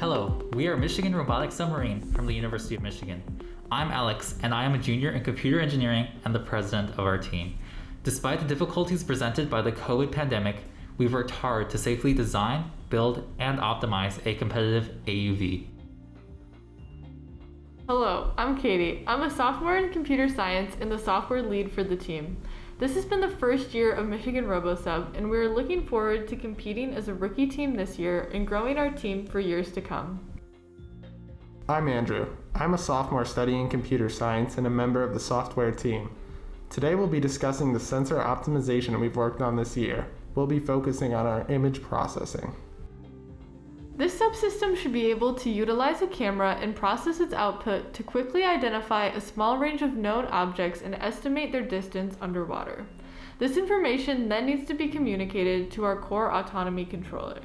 Hello, we are Michigan Robotic Submarine from the University of Michigan. I'm Alex, and I am a junior in computer engineering and the president of our team. Despite the difficulties presented by the COVID pandemic, we've worked hard to safely design, build, and optimize a competitive AUV. Hello, I'm Katie. I'm a sophomore in computer science and the software lead for the team. This has been the first year of Michigan RoboSub, and we're looking forward to competing as a rookie team this year and growing our team for years to come. I'm Andrew. I'm a sophomore studying computer science and a member of the software team. Today we'll be discussing the sensor optimization we've worked on this year. We'll be focusing on our image processing. This subsystem should be able to utilize a camera and process its output to quickly identify a small range of known objects and estimate their distance underwater. This information then needs to be communicated to our core autonomy controller.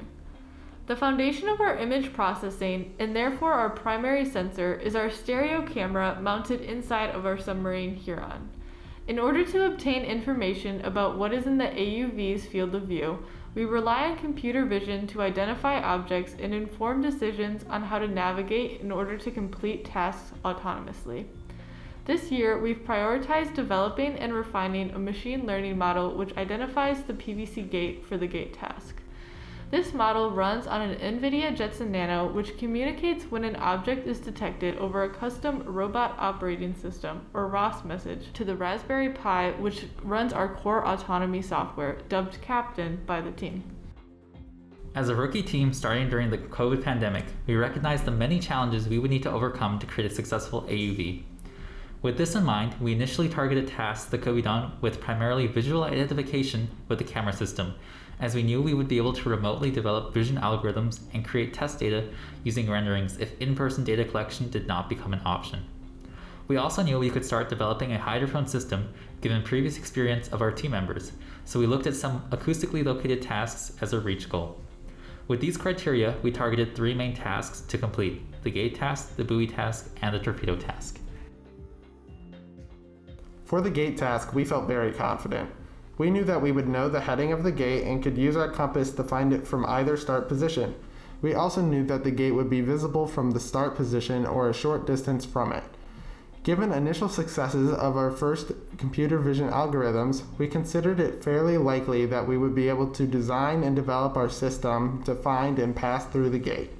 The foundation of our image processing, and therefore our primary sensor, is our stereo camera mounted inside of our submarine Huron. In order to obtain information about what is in the AUV's field of view, we rely on computer vision to identify objects and inform decisions on how to navigate in order to complete tasks autonomously. This year, we've prioritized developing and refining a machine learning model which identifies the PVC gate for the gate task. This model runs on an NVIDIA Jetson Nano, which communicates when an object is detected over a custom robot operating system, or ROS message, to the Raspberry Pi, which runs our core autonomy software, dubbed Captain by the team. As a rookie team starting during the COVID pandemic, we recognized the many challenges we would need to overcome to create a successful AUV. With this in mind, we initially targeted tasks that could be done with primarily visual identification with the camera system, as we knew we would be able to remotely develop vision algorithms and create test data using renderings if in-person data collection did not become an option. We also knew we could start developing a hydrophone system given previous experience of our team members, so we looked at some acoustically located tasks as a reach goal. With these criteria, we targeted 3 main tasks to complete: the gate task, the buoy task, and the torpedo task. For the gate task, we felt very confident. We knew that we would know the heading of the gate and could use our compass to find it from either start position. We also knew that the gate would be visible from the start position or a short distance from it. Given initial successes of our first computer vision algorithms, we considered it fairly likely that we would be able to design and develop our system to find and pass through the gate.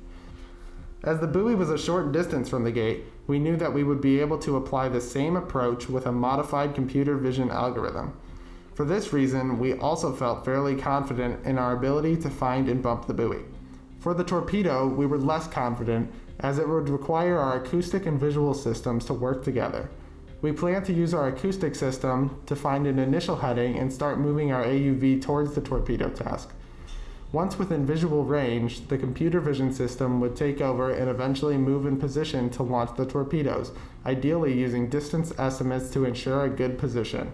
As the buoy was a short distance from the gate, we knew that we would be able to apply the same approach with a modified computer vision algorithm. For this reason, we also felt fairly confident in our ability to find and bump the buoy. For the torpedo, we were less confident, as it would require our acoustic and visual systems to work together. We plan to use our acoustic system to find an initial heading and start moving our AUV towards the torpedo task. Once within visual range, the computer vision system would take over and eventually move in position to launch the torpedoes, ideally using distance estimates to ensure a good position.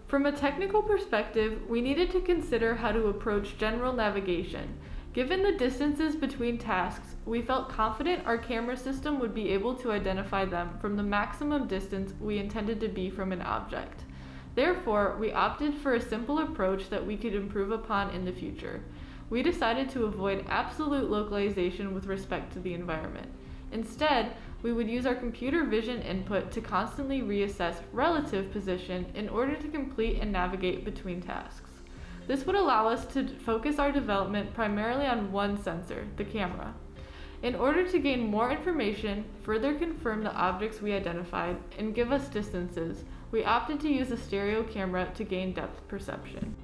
From a technical perspective, we needed to consider how to approach general navigation. Given the distances between tasks, we felt confident our camera system would be able to identify them from the maximum distance we intended to be from an object. Therefore, we opted for a simple approach that we could improve upon in the future. We decided to avoid absolute localization with respect to the environment. Instead, we would use our computer vision input to constantly reassess relative position in order to complete and navigate between tasks. This would allow us to focus our development primarily on one sensor, the camera. In order to gain more information, further confirm the objects we identified, and give us distances, we opted to use a stereo camera to gain depth perception.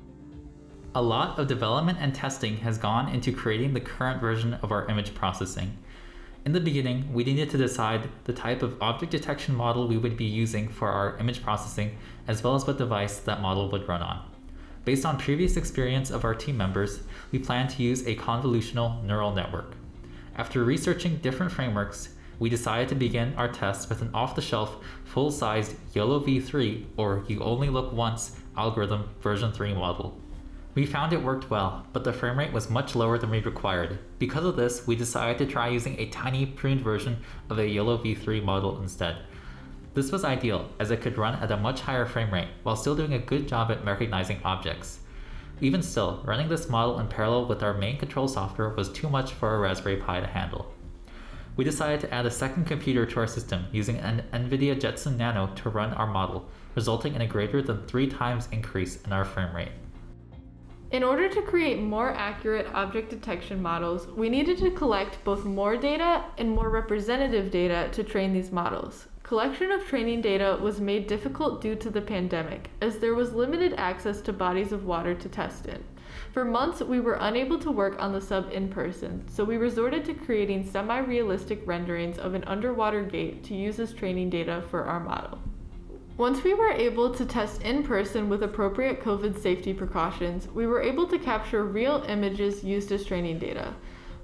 A lot of development and testing has gone into creating the current version of our image processing. In the beginning, we needed to decide the type of object detection model we would be using for our image processing, as well as what device that model would run on. Based on previous experience of our team members, we plan to use a convolutional neural network. After researching different frameworks, we decided to begin our tests with an off-the-shelf, full-sized YOLO v3, or You Only Look Once, algorithm version 3 model. We found it worked well, but the frame rate was much lower than we required. Because of this, we decided to try using a tiny pruned version of a YOLO v3 model instead. This was ideal, as it could run at a much higher frame rate while still doing a good job at recognizing objects. Even still, running this model in parallel with our main control software was too much for our Raspberry Pi to handle. We decided to add a second computer to our system using an NVIDIA Jetson Nano to run our model, resulting in a greater than 3 times increase in our frame rate. In order to create more accurate object detection models, we needed to collect both more data and more representative data to train these models. Collection of training data was made difficult due to the pandemic, as there was limited access to bodies of water to test in. For months, we were unable to work on the sub in person, so we resorted to creating semi-realistic renderings of an underwater gate to use as training data for our model. Once we were able to test in person with appropriate COVID safety precautions, we were able to capture real images used as training data.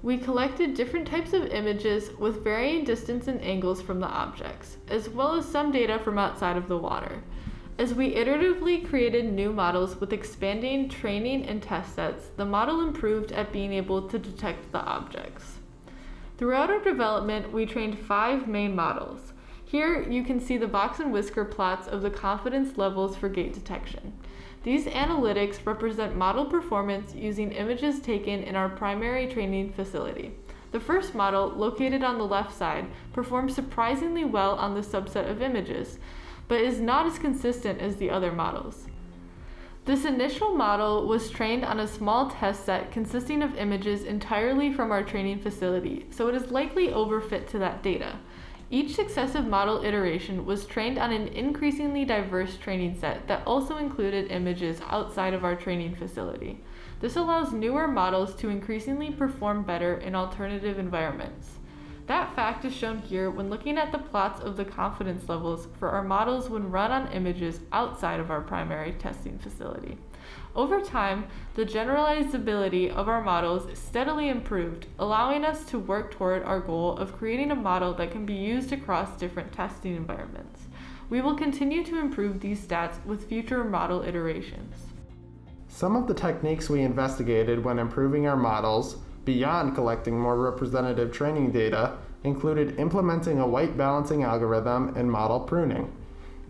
We collected different types of images with varying distance and angles from the objects, as well as some data from outside of the water. As we iteratively created new models with expanding training and test sets, the model improved at being able to detect the objects. Throughout our development, we trained 5 main models. Here you can see the box and whisker plots of the confidence levels for gate detection. These analytics represent model performance using images taken in our primary training facility. The first model, located on the left side, performs surprisingly well on the subset of images, but is not as consistent as the other models. This initial model was trained on a small test set consisting of images entirely from our training facility, so it is likely overfit to that data. Each successive model iteration was trained on an increasingly diverse training set that also included images outside of our training facility. This allows newer models to increasingly perform better in alternative environments. That fact is shown here when looking at the plots of the confidence levels for our models when run on images outside of our primary testing facility. Over time, the generalizability of our models steadily improved, allowing us to work toward our goal of creating a model that can be used across different testing environments. We will continue to improve these stats with future model iterations. Some of the techniques we investigated when improving our models, beyond collecting more representative training data, included implementing a white balancing algorithm and model pruning.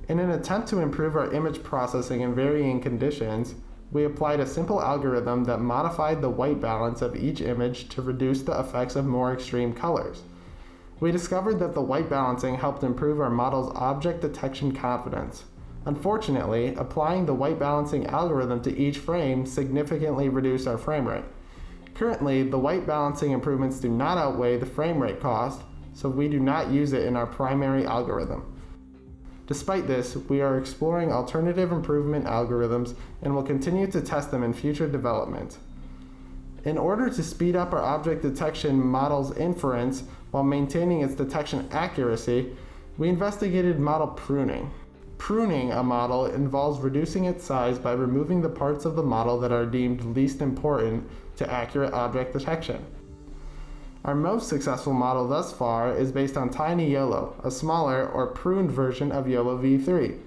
In an attempt to improve our image processing in varying conditions, we applied a simple algorithm that modified the white balance of each image to reduce the effects of more extreme colors. We discovered that the white balancing helped improve our model's object detection confidence. Unfortunately, applying the white balancing algorithm to each frame significantly reduced our frame rate. Currently, the white balancing improvements do not outweigh the frame rate cost, so we do not use it in our primary algorithm. Despite this, we are exploring alternative improvement algorithms and will continue to test them in future development. In order to speed up our object detection model's inference while maintaining its detection accuracy, we investigated model pruning. Pruning a model involves reducing its size by removing the parts of the model that are deemed least important to accurate object detection. Our most successful model thus far is based on Tiny YOLO, a smaller or pruned version of YOLO v3.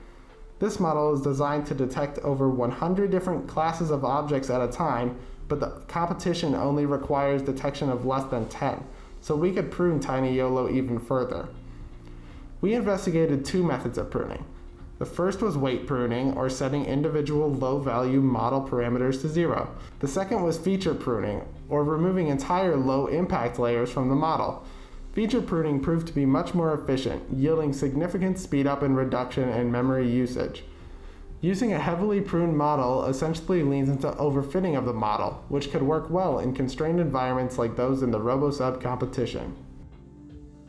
This model is designed to detect over 100 different classes of objects at a time, but the competition only requires detection of less than 10, so we could prune Tiny YOLO even further. We investigated 2 methods of pruning. The first was weight pruning, or setting individual low-value model parameters to 0. The second was feature pruning, or removing entire low-impact layers from the model. Feature pruning proved to be much more efficient, yielding significant speed-up and reduction in memory usage. Using a heavily pruned model essentially leans into overfitting of the model, which could work well in constrained environments like those in the RoboSub competition.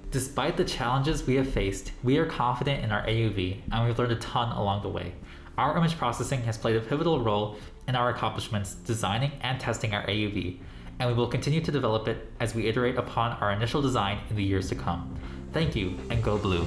Despite the challenges we have faced, we are confident in our AUV, and we've learned a ton along the way. Our image processing has played a pivotal role in our accomplishments designing and testing our AUV, and we will continue to develop it as we iterate upon our initial design in the years to come. Thank you, and go Blue!